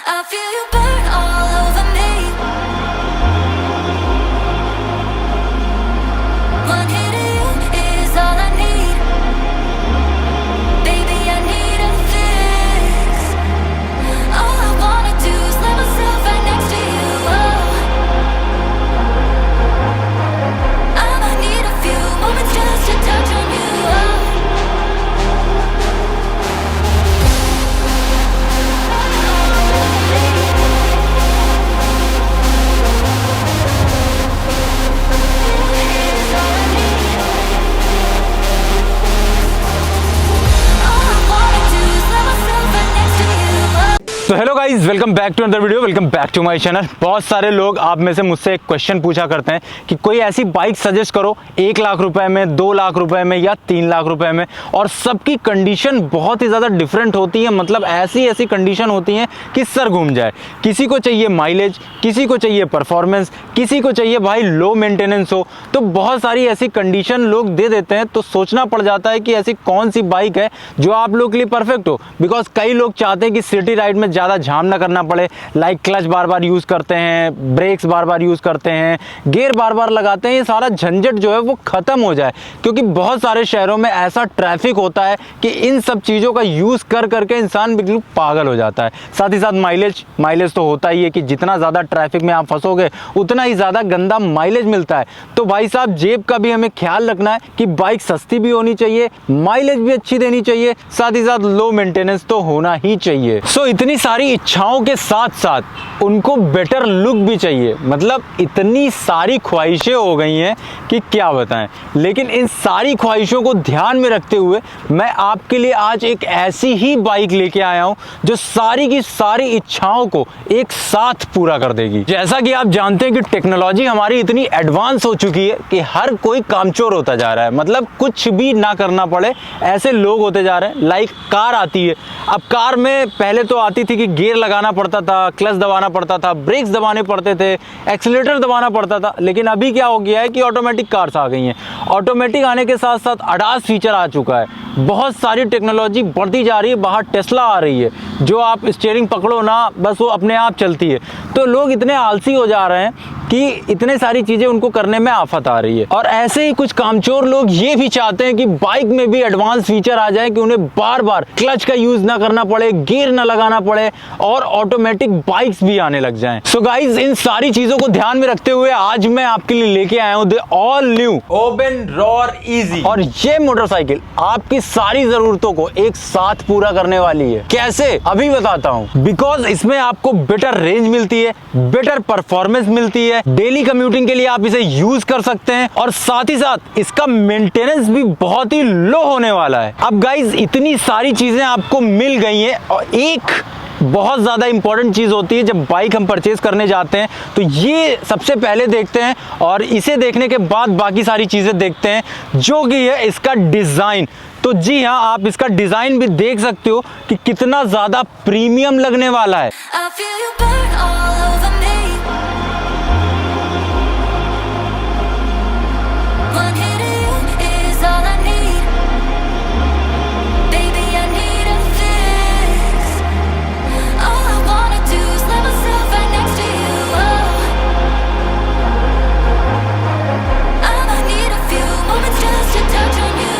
I feel you burn all over me. One hit of you is all I need. Baby, I need a fix. All I wanna do is let myself right next to you. I might need a few moments just to touch on you. तो hello guys, welcome back to another video, welcome back to my channel. बहुत सारे लोग आप में से मुझसे एक question पूछा करते हैं कि कोई ऐसी बाइक सजेस्ट करो 1 लाख रुपए में, 2 लाख रुपए में या 3 लाख रुपए में। और सबकी कंडीशन बहुत ही ज़्यादा डिफरेंट होती है, मतलब ऐसी ऐसी कंडीशन होती हैं कि सर घूम जाए। किसी को चाहिए माइलेज, किसी को चाहिए परफॉर्मेंस, किसी को चाहिए भाई लो मेंटेनेंस हो। तो बहुत सारी ऐसी कंडीशन लोग दे देते हैं, तो सोचना पड़ जाता है कि ऐसी कौन सी बाइक है जो आप लोग के लिए परफेक्ट हो। बिकॉज कई लोग चाहते हैं कि सिटी राइड में ज़्यादा जाम ना करना पड़े, लाइक क्लच बार बार यूज़ करते हैं, ब्रेक्स बार बार यूज़ करते हैं, गियर बार बार लगाते हैं। ये सारा झंझट जो है वो ख़त्म हो जाए, क्योंकि बहुत सारे शहरों में ऐसा ट्रैफिक होता है कि इन सब चीज़ों का यूज़ कर करके इंसान बिल्कुल पागल हो जाता है। साथ ही साथ माइलेज तो होता ही है कि जितना ज़्यादा ट्रैफिक में आप फंसोगे उतना ही ज़्यादा गंदा माइलेज मिलता है। तो भाई साहब, जेब का भी हमें ख्याल रखना है कि बाइक सस्ती भी होनी चाहिए, माइलेज भी अच्छी देनी चाहिए, साथ ही साथ लो मेंटेनेंस तो होना ही चाहिए। सो इतनी सारी इच्छाओं के साथ साथ उनको बेटर लुक भी चाहिए। मतलब इतनी सारी ख्वाहिशें हो गई हैं कि क्या बताएं। लेकिन इन सारी ख्वाहिशों को ध्यान में रखते हुए मैं आपके लिए आज एक ऐसी ही बाइक लेके आया हूं जो सारी की सारी इच्छाओं को एक साथ पूरा कर देगी। जैसा कि आप जानते हैं कि टेक्नोलॉजी हमारी इतनी एडवांस हो चुकी है कि हर कोई कामचोर होता जा रहा है। मतलब कुछ भी ना करना पड़े ऐसे लोग होते जा रहे हैं। लाइक कार आती है, अब कार में पहले तो आती थी कि गियर लगाना पड़ता था, क्लच दबाना पड़ता था, ब्रेक्स दबाने पड़ते थे, एक्सीलरेटर दबाना पड़ता था। लेकिन अभी क्या हो गया है कि ऑटोमेटिक कार्स आ गई हैं। ऑटोमेटिक आने के साथ साथ ADAS फीचर आ चुका है। बहुत सारी टेक्नोलॉजी बढ़ती जा रही है। बाहर टेस्ला आ रही है, जो आप स्टीयरिंग पकड़ो ना, बस वो अपने आप चलती है। तो लोग इतने आलसी हो जा रहे हैं कि इतने सारी चीज़ें उनको करने में आफत आ रही है। और ऐसे ही कुछ कामचोर लोग ये भी चाहते हैं कि बाइक में भी एडवांस फीचर आ जाए कि उन्हें बार बार क्लच का यूज़ ना करना पड़े, गियर ना लगाना पड़े और ऑटोमेटिक बाइक्स भी आने लग जाएं। सो गाइज, इन सारी चीज़ों को ध्यान में रखते हुए आज मैं आपके लिए लेके आया हूँ the all new Oben Rorr EZ. और ये मोटरसाइकिल आपकी सारी ज़रूरतों को एक साथ पूरा करने वाली है। कैसे, अभी बताता हूँ। बिकॉज इसमें आपको बेटर रेंज मिलती है, बेटर परफॉर्मेंस मिलती है, डेली कम्यूटिंग के लिए आप इसे यूज कर सकते हैं, और साथ ही साथ इसका मेंटेनेंस भी बहुत ही लो होने वाला है। अब गाइज, इतनी सारी चीजें आपको मिल गई हैं, और एक बहुत ज़्यादा इंपॉर्टेंट चीज़ होती है जब बाइक हम परचेज करने जाते हैं, तो ये सबसे पहले देखते हैं, और इसे देखने के बाद बाकी सारी चीज़ें देखते हैं, जो कि है इसका डिज़ाइन। तो जी हाँ, आप इसका डिज़ाइन भी देख सकते हो कि कितना ज़्यादा प्रीमियम लगने वाला है। I feel you burn all over me. One hit of you is all I need. Baby, I need a fix. All I wanna do is let myself right next to you. I might need a few moments just to touch on you.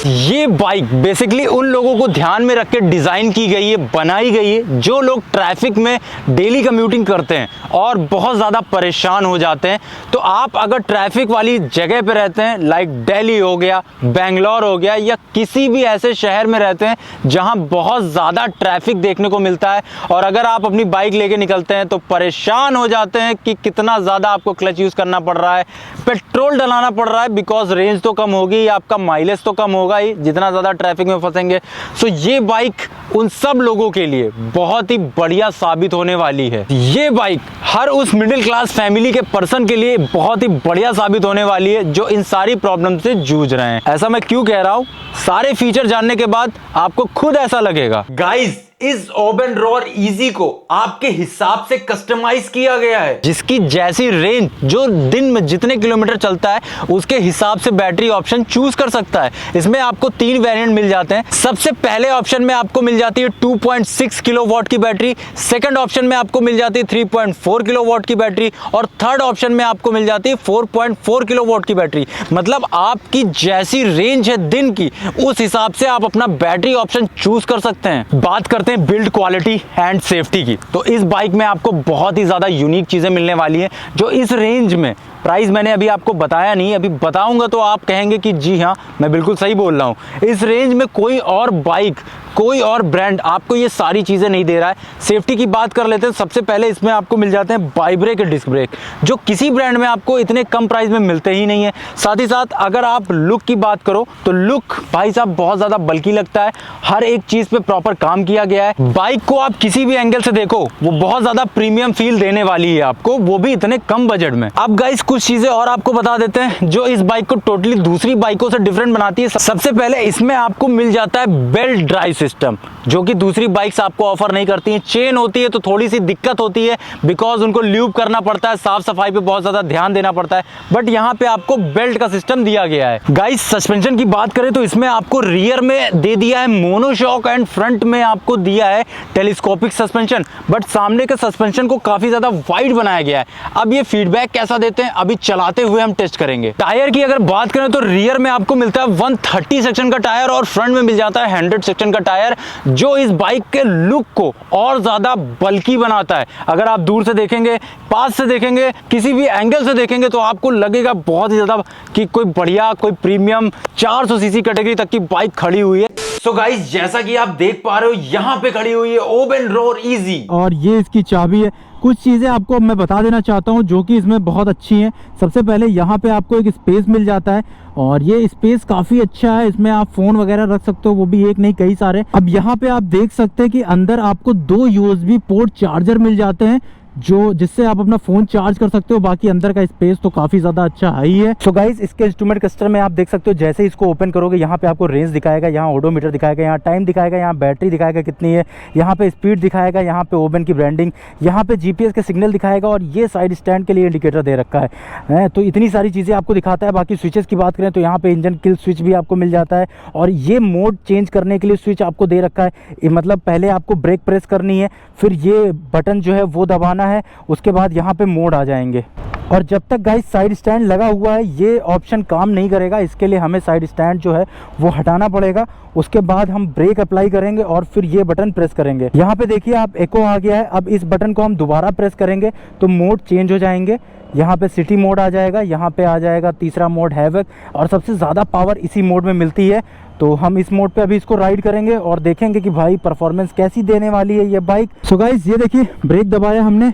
ये bike basically उन लोगों को ध्यान में रख के design की गई है, बनाई गई है, जो लोग ट्रैफिक में डेली कम्यूटिंग करते हैं और बहुत ज़्यादा परेशान हो जाते हैं। तो आप अगर ट्रैफिक वाली जगह पे रहते हैं, लाइक दिल्ली हो गया, बेंगलोर हो गया, या किसी भी ऐसे शहर में रहते हैं जहां बहुत ज़्यादा ट्रैफिक देखने को मिलता है, और अगर आप अपनी बाइक लेके निकलते हैं तो परेशान हो जाते हैं कि कितना ज़्यादा आपको क्लच यूज़ करना पड़ रहा है, पेट्रोल डलाना पड़ रहा है, बिकॉज रेंज तो कम होगी, आपका माइलेज तो कम होगा ही जितना ज़्यादा ट्रैफिक में फंसेंगे। सो ये बाइक उन सब लोगों के लिए बहुत ही बढ़िया साबित होने वाली है। ये बाइक हर उस मिडिल क्लास फैमिली के पर्सन के लिए बहुत ही बढ़िया साबित होने वाली है जो इन सारी प्रॉब्लम से जूझ रहे हैं। ऐसा मैं क्यों कह रहा हूँ, सारे फीचर जानने के बाद आपको खुद ऐसा लगेगा। गाइस, इस ओबन रोअर इजी को आपके हिसाब से कस्टमाइज किया गया है, जिसकी जैसी रेंज जो दिन में जितने किलोमीटर चलता है उसके हिसाब से बैटरी ऑप्शन चूज कर सकता है। इसमें आपको 3 वेरिएंट मिल जाते हैं। सबसे पहले ऑप्शन में आपको मिल जाती है 2.6 किलोवाट की बैटरी, सेकंड ऑप्शन में आपको मिल जाती है 3.4 किलोवाट की बैटरी और थर्ड ऑप्शन में आपको मिल जाती है 4.4 किलोवाट की बैटरी। मतलब आपकी जैसी रेंज है दिन की उस हिसाब से आप अपना बैटरी ऑप्शन चूज कर सकते हैं। बात करते हैं बिल्ड क्वालिटी एंड सेफ्टी की, तो इस बाइक में आपको बहुत ही ज्यादा यूनिक चीजें मिलने वाली है जो इस रेंज में, प्राइस मैंने अभी आपको बताया नहीं, अभी बताऊंगा तो आप कहेंगे कि जी हाँ मैं बिल्कुल सही बोल रहा हूँ। इस रेंज में कोई और बाइक, कोई और ब्रांड आपको ये सारी चीज़ें नहीं दे रहा है। सेफ्टी की बात कर लेते हैं। सबसे पहले इसमें आपको मिल जाते हैं बाइब्रेक डिस्क ब्रेक, जो किसी ब्रांड में आपको इतने कम प्राइस में मिलते ही नहीं है। साथ ही साथ अगर आप लुक की बात करो तो लुक भाई साहब बहुत ज़्यादा बल्कि लगता है, हर एक चीज़ पे प्रॉपर काम किया गया है। बाइक को आप किसी भी एंगल से देखो वो बहुत ज़्यादा प्रीमियम फील देने वाली है आपको, वो भी इतने कम बजट में। अब गाइस कुछ चीज़ें और आपको बता देते हैं जो इस बाइक को टोटली दूसरी बाइकों से डिफरेंट बनाती है। सबसे पहले इसमें आपको मिल जाता है बेल्ट ड्राइव सिस्टम, जो कि दूसरी बाइक्स आपको ऑफर नहीं करती हैं। चेन होती है तो थोड़ी सी दिक्कत होती है, बिकॉज उनको ल्यूब करना पड़ता है, साफ सफाई पे बहुत ज्यादा ध्यान देना पड़ता है, बट यहाँ पे आपको बेल्ट का सिस्टम दिया गया है। गाइस सस्पेंशन की बात करें तो इसमें आपको रियर में दे दिया है मोनोशॉक एंड फ्रंट में आपको दिया है टेलीस्कोपिक सस्पेंशन, बट सामने के सस्पेंशन को काफी ज्यादा वाइड बनाया गया है। अब ये फीडबैक कैसा देते हैं अभी चलाते हुए हम टेस्ट करेंगे। टायर की अगर बात करें तो रियर में आपको मिलता है 130 सेक्शन का टायर और फ्रंट में मिल जाता है 100 सेक्शन का टायर, जो इस बाइक के लुक को और ज्यादा बल्कि बनाता है। अगर आप दूर से देखेंगे, पास से देखेंगे, किसी भी एंगल से देखेंगे तो आपको लगेगा बहुत ही ज्यादा कि कोई बढ़िया, कोई प्रीमियम 400 सीसी कैटेगरी तक की बाइक खड़ी हुई है। सो गाइस जैसा कि आप देख पा रहे हो यहाँ पे खड़ी हुई है ओबन रोअर इजी, और ये इसकी चाबी है। कुछ चीज़ें आपको मैं बता देना चाहता हूँ जो कि इसमें बहुत अच्छी हैं। सबसे पहले यहाँ पे आपको एक स्पेस मिल जाता है और ये स्पेस काफ़ी अच्छा है, इसमें आप फ़ोन वगैरह रख सकते हो, वो भी एक नहीं कई सारे। अब यहाँ पे आप देख सकते हैं कि अंदर आपको 2 USB पोर्ट चार्जर मिल जाते हैं, जो जिससे आप अपना फ़ोन चार्ज कर सकते हो। बाकी अंदर का स्पेस तो काफ़ी ज़्यादा अच्छा हाई है। सो गाइस इसके इंस्ट्रूमेंट क्लस्टर में आप देख सकते हो, जैसे इसको ओपन करोगे यहाँ पे आपको रेंज दिखाएगा, यहाँ ओडोमीटर दिखाएगा, यहाँ टाइम दिखाएगा, यहाँ बैटरी दिखाएगा कितनी है, यहाँ पे स्पीड दिखाएगा, यहाँ पे ओबन की ब्रांडिंग, यहाँ पे GPS के सिग्नल दिखाएगा और ये साइड स्टैंड के लिए इंडिकेटर दे रखा है। तो इतनी सारी चीज़ें आपको दिखाता है। बाकी स्विचेस की बात करें तो यहाँ पे इंजन किल स्विच भी आपको मिल जाता है और ये मोड चेंज करने के लिए स्विच आपको दे रखा है। मतलब पहले आपको ब्रेक प्रेस करनी है, फिर ये बटन जो है वो दबाना है, उसके बाद यहाँ पे मोड आ जाएंगे। और जब तक गाइस साइड स्टैंड लगा हुआ है ये ऑप्शन काम नहीं करेगा, इसके लिए हमें साइड स्टैंड जो है वो हटाना पड़ेगा। उसके बाद हम ब्रेक अप्लाई करेंगे और फिर ये बटन प्रेस करेंगे। यहाँ पे देखिए आप एको आ गया है। अब इस बटन को हम दोबारा प्रेस करेंगे तो मोड चेंज हो जाएंगे। यहाँ पे सिटी मोड आ जाएगा, यहाँ पे आ जाएगा तीसरा मोड हैवक, और सबसे ज़्यादा पावर इसी मोड में मिलती है। तो हम इस मोड पे अभी इसको राइड करेंगे और देखेंगे कि भाई परफॉर्मेंस कैसी देने वाली है ये बाइक। सो गाइस ये देखिए ब्रेक दबाया हमने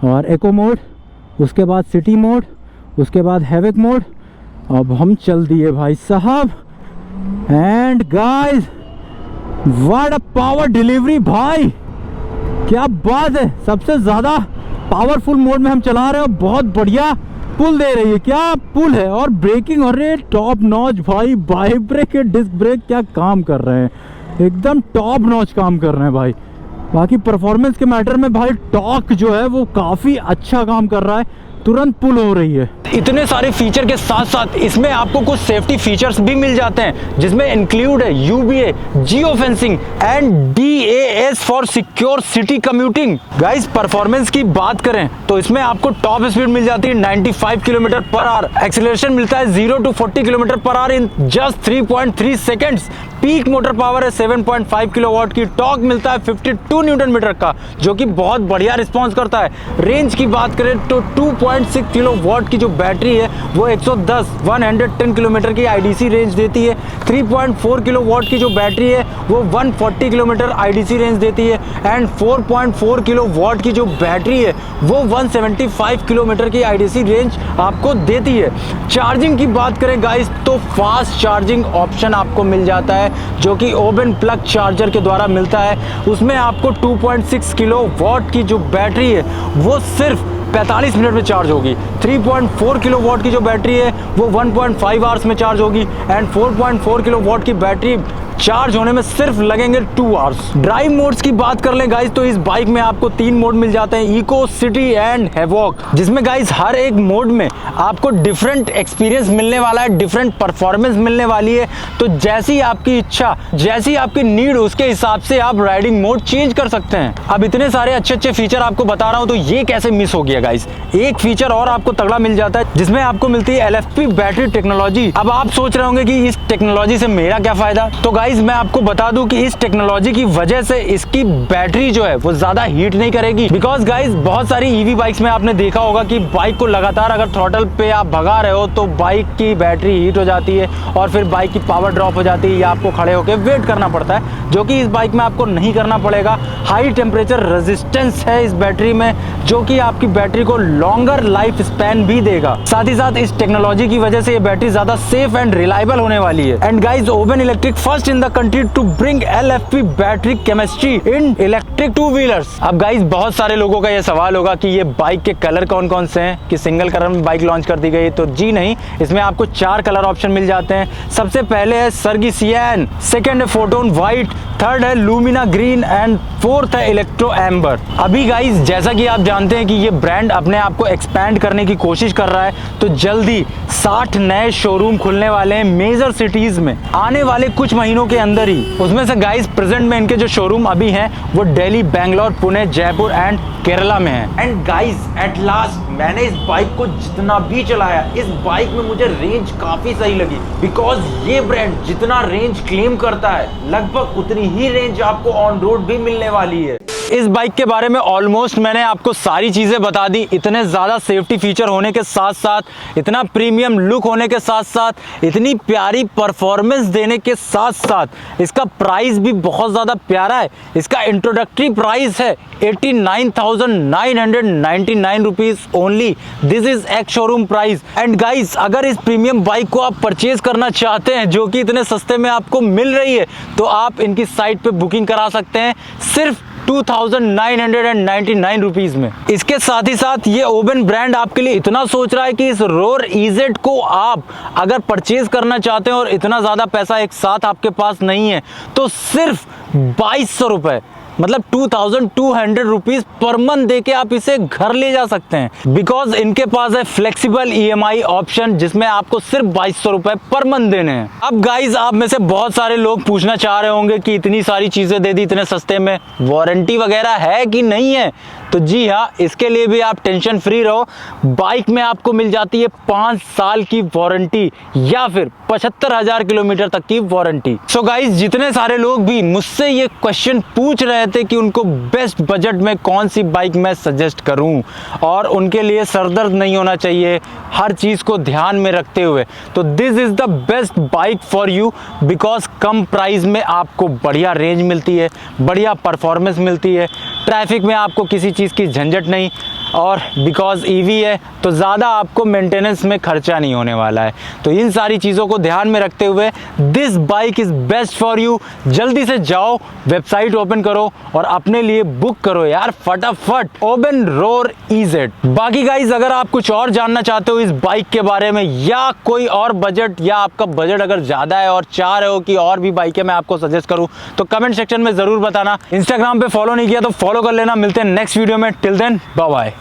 और एको मोड, उसके बाद सिटी मोड, उसके बाद हैवक मोड। अब हम चल दिए भाई साहब। And guys what a power delivery भाई, क्या बात है। सबसे ज़्यादा पावरफुल मोड में हम चला रहे हैं, बहुत बढ़िया पुल दे रही है। क्या पुल है और ब्रेकिंग, अरे टॉप नॉच भाई। बाइब्रेक के डिस्क ब्रेक क्या काम कर रहे हैं, एकदम टॉप नॉच काम कर रहे हैं भाई। बाकी परफॉर्मेंस के मैटर में भाई टॉर्क जो है वो काफ़ी अच्छा काम कर रहा है, तुरंत पुल हो रही है। इतने सारे फीचर के साथ साथ इसमें आपको कुछ सेफ्टी फीचर्स भी मिल जाते हैं, जिसमें इंक्लूड है UBA, geofencing and DAS for secure city commuting. Guys performance की बात करें तो इसमें आपको टॉप स्पीड मिल जाती है 95 किलोमीटर पर आवर, एक्सीलरेशन मिलता है 0 to 40 kilometre per hour in just 3.3 seconds, peak motor power है 7.5 किलोवाट की, टॉर्क मिलता है 52 न्यूटन मीटर का, जो कि बहुत बढ़िया रिस्पॉन्स करता है। रेंज की बात करें तो 2.6 किलोवाट की जो बैटरी है वो 110 किलोमीटर की IDC रेंज देती है। 3.4 किलोवाट की जो बैटरी है वो 140 किलोमीटर IDC रेंज देती है एंड 4.4 किलोवाट की जो बैटरी है वो 175 किलोमीटर की IDC रेंज आपको देती है। चार्जिंग की बात करें गाइस तो फास्ट चार्जिंग ऑप्शन आपको मिल जाता है, जो कि ओबन प्लग चार्जर के द्वारा मिलता है। उसमें आपको 2.6 किलोवाट की जो बैटरी है वो सिर्फ 45 मिनट में चार्ज होगी। 3.4 किलोवाट की जो बैटरी है वो 1.5 आवर्स में चार्ज होगी एंड 4.4 किलोवाट की बैटरी चार्ज होने में सिर्फ लगेंगे 2 आवर्स। ड्राइव मोड्स की बात कर ले गाइस तो इस बाइक में आपको 3 मोड मिल जाते हैं, इको, सिटी एंड हैवॉक, जिसमें गाइस हर एक मोड में आपको डिफरेंट एक्सपीरियंस मिलने वाला है, डिफरेंट परफॉर्मेंस मिलने वाली है। तो जैसी आपकी इच्छा, जैसी आपकी नीड, उसके हिसाब से आप राइडिंग मोड चेंज कर सकते हैं। अब इतने सारे अच्छे अच्छे फीचर आपको बता रहा हूं तो ये कैसे मिस हो गया गाइस। एक फीचर और आपको तगड़ा मिल जाता है जिसमें आपको मिलती है LFP बैटरी टेक्नोलॉजी। अब आप सोच रहे होंगे कि इस टेक्नोलॉजी से मेरा क्या फायदा, तो गाइस मैं आपको बता दूं कि इस टेक्नोलॉजी की वजह से इसकी बैटरी जो है वो ज्यादा हीट नहीं करेगी। बिकॉज गाइस बहुत सारी EV बाइक्स में आपने देखा होगा कि बाइक को लगातार अगर थ्रॉटल पे आप भगा रहे हो तो बाइक की बैटरी हीट हो जाती है और फिर बाइक की पावर ड्रॉप हो जाती है या आपको खड़े होकर वेट करना पड़ता है, जो कि इस बाइक में आपको नहीं करना पड़ेगा। हाई टेम्परेचर रेजिस्टेंस है इस बैटरी में, जो कि आपकी बैटरी को लॉन्गर लाइफ स्पैन भी देगा। साथ ही साथ इस टेक्नोलॉजी की वजह से ये बैटरी ज्यादा सेफ एंड रिलायबल होने वाली है। And guys Oben electric first in the country to bring LFP battery chemistry in electric 2 wheelers. अब गाइस बहुत सारे लोगों का ये सवाल होगा कि ये बाइक के कलर कौन कौन से हैं, कि सिंगल कलर में बाइक लॉन्च कर दी गई, तो जी नहीं, इसमें आपको 4 कलर ऑप्शन मिल जाते हैं। सबसे पहले है सर्गी सियान, सेकंड है फोटोन व्हाइट, थर्ड है लूमिना ग्रीन एंड फोर्थ है इलेक्ट्रो एम्बर। अभी गाइस जैसा कि आप जानते हैं कि ये ब्रांड अपने आप को एक्सपैंड करने की कोशिश कर रहा है, तो जल्दी 60 नए शोरूम खुलने वाले हैं मेजर सिटीज में आने वाले कुछ महीनों के अंदर ही। उसमें से गाइस प्रेजेंट में इनके जो शोरूम अभी हैं वो दिल्ली, बेंगलोर, पुणे, जयपुर एंड केरला में है। एंड गाइस एट लास्ट मैंने इस बाइक को जितना भी चलाया, इस बाइक में मुझे रेंज काफी सही लगी। बिकॉज ये ब्रांड जितना रेंज क्लेम करता है लगभग उतनी ही रेंज आपको ऑन रोड भी मिलने वाली है। इस बाइक के बारे में ऑलमोस्ट मैंने आपको सारी चीजें बता दी। इतने ज्यादा सेफ्टी फीचर होने के साथ साथ, इतना प्रीमियम लुक होने के साथ साथ, इतनी प्यारी परफॉर्मेंस देने के साथ साथ इसका प्राइस भी बहुत ज्यादा प्यारा है। इसका इंट्रोडक्टरी प्राइस है 89,999 rupees only. This is ex showroom price. And guys अगर इस प्रीमियम बाइक को आप परचेज करना चाहते हैं जो कि इतने सस्ते में आपको मिल रही है, तो आप इनकी साइट पे बुकिंग करा सकते हैं सिर्फ 2,999 रुपीज में। इसके साथ ही साथ ये ओबन ब्रांड आपके लिए इतना सोच रहा है कि इस रोर EZ को आप अगर परचेज करना चाहते हैं और इतना ज्यादा पैसा एक साथ आपके पास नहीं है, तो सिर्फ 2200 रुपए, मतलब 2200 रुपीज पर मंथ देके आप इसे घर ले जा सकते हैं। बिकॉज इनके पास है फ्लेक्सिबल EMI ऑप्शन जिसमें आपको सिर्फ 2200 रुपए पर मंथ देने हैं। अब गाइज आप में से बहुत सारे लोग पूछना चाह रहे होंगे कि इतनी सारी चीजें दे दी इतने सस्ते में, वारंटी वगैरह है कि नहीं है? तो जी हाँ, इसके लिए भी आप टेंशन फ्री रहो। बाइक में आपको मिल जाती है 5 साल की वारंटी या फिर 75,000 किलोमीटर तक की वारंटी। सो गाइज जितने सारे लोग भी मुझसे ये क्वेश्चन पूछ रहे थे कि उनको बेस्ट बजट में कौन सी बाइक मैं सजेस्ट करूं और उनके लिए सरदर्द नहीं होना चाहिए हर चीज को ध्यान में रखते हुए, तो this is the best bike for you. Because come price में आपको बढ़िया रेंज मिलती है, बढ़िया परफॉर्मेंस मिलती है, ट्रैफिक में आपको किसी चीज की झंझट नहीं, और बिकॉज EV है तो ज़्यादा आपको मेंटेनेंस में खर्चा नहीं होने वाला है। तो इन सारी चीज़ों को ध्यान में रखते हुए this bike is best for you. जल्दी से जाओ, वेबसाइट ओपन करो और अपने लिए बुक करो यार फटाफट, ओबन रोर EZ। बाकी गाइज अगर आप कुछ और जानना चाहते हो इस बाइक के बारे में या कोई और बजट, या आपका बजट अगर ज़्यादा है और चाह रहे हो कि और भी बाइकें मैं आपको सजेस्ट करूँ, तो कमेंट सेक्शन में ज़रूर बताना। इंस्टाग्राम पे फॉलो नहीं किया तो फॉलो कर लेना। मिलते हैं नेक्स्ट वीडियो में, टिल देन बाय बाय।